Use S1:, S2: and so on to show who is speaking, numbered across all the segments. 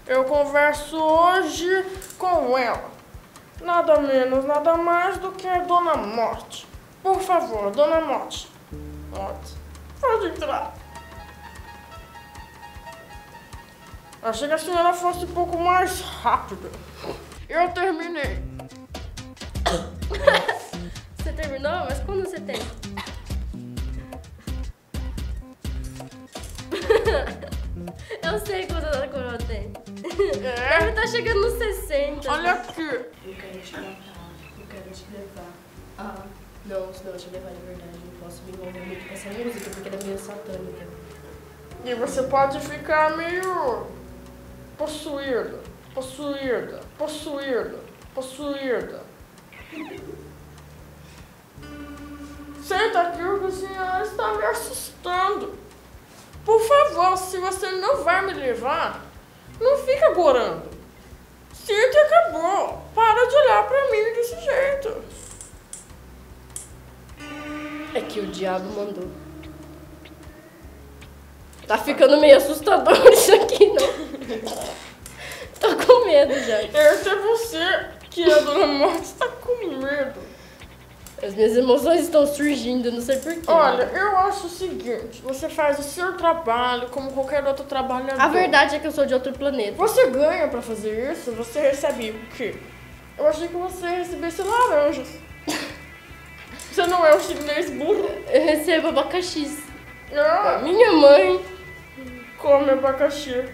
S1: Eu converso hoje com ela. Nada menos, nada mais do que a Dona Morte. Por favor, Dona Morte. Morte, pode entrar. Achei que a senhora fosse um pouco mais rápida. Eu terminei.
S2: Você terminou? Mas quando você tem? Eu sei quando a coroa tem. Deve estar chegando nos 60.
S1: Olha aqui.
S2: Eu quero te matar. Eu quero te levar. Ah, não, se não te levar de verdade. Não posso me envolver muito com essa música porque ela é meio satânica.
S1: E você pode ficar meio possuída. Senta aqui, o senhor está me assustando. Por favor, se você não vai me levar, não fica gorando. Senta e acabou. Para de olhar pra mim desse jeito.
S2: É que o diabo mandou. Tá ficando meio assustador isso aqui, não. Tô com medo já.
S1: Esse é você que a Dona Morte está com medo.
S2: As minhas emoções estão surgindo, não sei porquê.
S1: Olha, eu acho o seguinte, você faz o seu trabalho como qualquer outro trabalhador.
S2: A verdade é que eu sou de outro planeta.
S1: Você ganha pra fazer isso, você recebe o quê? Eu achei que você recebesse laranjas. Você não é um chinês burro?
S2: Eu recebo abacaxis.
S1: Ah,
S2: Minha mãe
S1: come abacaxi.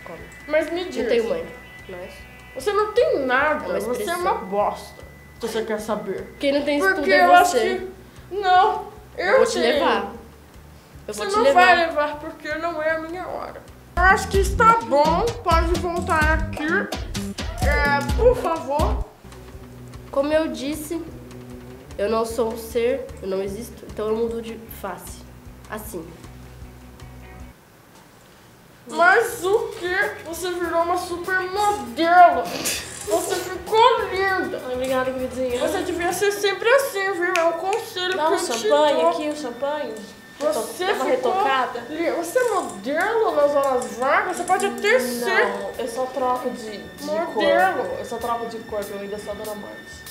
S2: come.
S1: Mas me diz,
S2: Não tenho mãe, mas...
S1: você não tem nada,
S2: É uma
S1: você é
S2: expressão.
S1: uma bosta. Se você quer saber.
S2: Quem não tem estudo
S1: Porque
S2: é
S1: eu acho
S2: você.
S1: que... Não, eu
S2: vou te
S1: tenho.
S2: levar. Eu
S1: Você
S2: vou te
S1: não
S2: levar.
S1: vai levar porque não é a minha hora. Eu acho que está bom, pode voltar aqui. Por favor.
S2: Como eu disse, eu não sou um ser, eu não existo, então eu mudo de face. Assim.
S1: Mas o que? Você virou uma supermodelo. Você ficou linda.
S3: Obrigada, queridinha.
S1: Você devia ser sempre assim, viu? É um conselho
S3: Dá
S1: que
S3: um
S1: eu te
S3: champanhe
S1: dou.
S3: aqui, um champanhe.
S1: Você
S3: Dá uma
S1: ficou
S3: retocada.
S1: linda. Você é modelo nas horas vagas? Você pode até ser.
S3: Não, eu só troco de
S1: Modelo.
S3: corpo. Eu só troco de corpo, eu ainda sou a Dona Morte.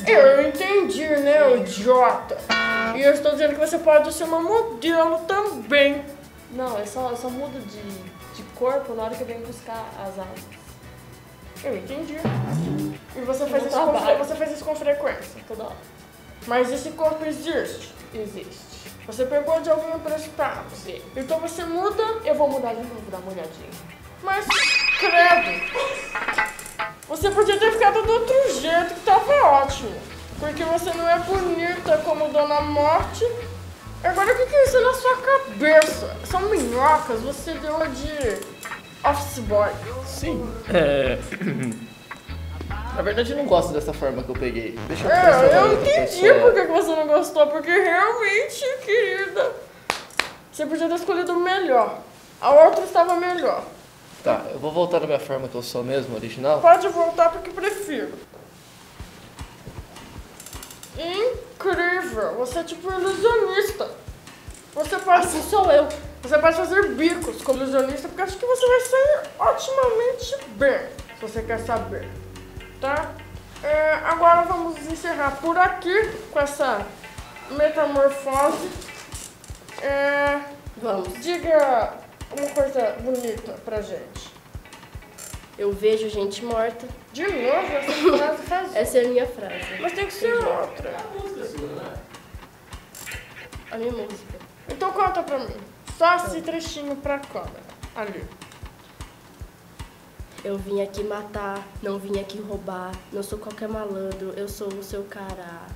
S1: Eu entendi, né, ô idiota? E eu estou dizendo que você pode ser uma modelo também.
S3: Não, eu só mudo de corpo na hora que eu venho buscar as asas.
S1: Eu entendi. E você faz,
S3: No
S1: isso com,
S3: trabalho.
S1: você faz isso com frequência.
S3: Toda hora.
S1: Mas esse corpo existe.
S3: Existe.
S1: Você pegou de alguém emprestado.
S3: Sim.
S1: Então você muda,
S3: Eu vou mudar de novo, dar uma olhadinha.
S1: mas credo. Você podia ter ficado do outro jeito que tava ótimo. Porque você não é bonita como Dona Morte. Agora o que é isso na sua cabeça? São minhocas, você deu de office boy.
S4: Sim. Na verdade, eu não gosto dessa forma que eu peguei. Deixa eu
S1: Eu
S4: transformar em outra
S1: entendi
S4: pessoa.
S1: por que você não gostou, porque realmente, querida, você podia ter escolhido o melhor. A outra estava melhor.
S4: Tá, eu vou voltar na minha forma que eu sou mesmo, original.
S1: Pode voltar porque prefiro. Incrível! Você é tipo ilusionista. Você pode,
S2: Assim sou eu.
S1: você pode fazer bicos como ilusionista, porque acho que você vai sair otimamente bem, se você quer saber. Tá? Agora vamos encerrar por aqui com essa metamorfose.
S2: Vamos.
S1: Diga uma coisa bonita pra gente.
S2: Eu vejo gente morta.
S1: De novo, essa frase faz.
S2: Essa é a minha frase.
S1: Mas tem que ser outra.
S2: A minha música.
S1: Então conta pra mim. Só esse trechinho pra câmera. Ali.
S2: Eu vim aqui matar, não vim aqui roubar. Não sou qualquer malandro, eu sou o seu cara.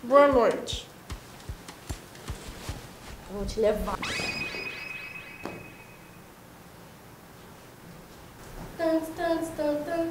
S1: Boa noite.
S2: Vou te levar. Tan, tan, tan, tan.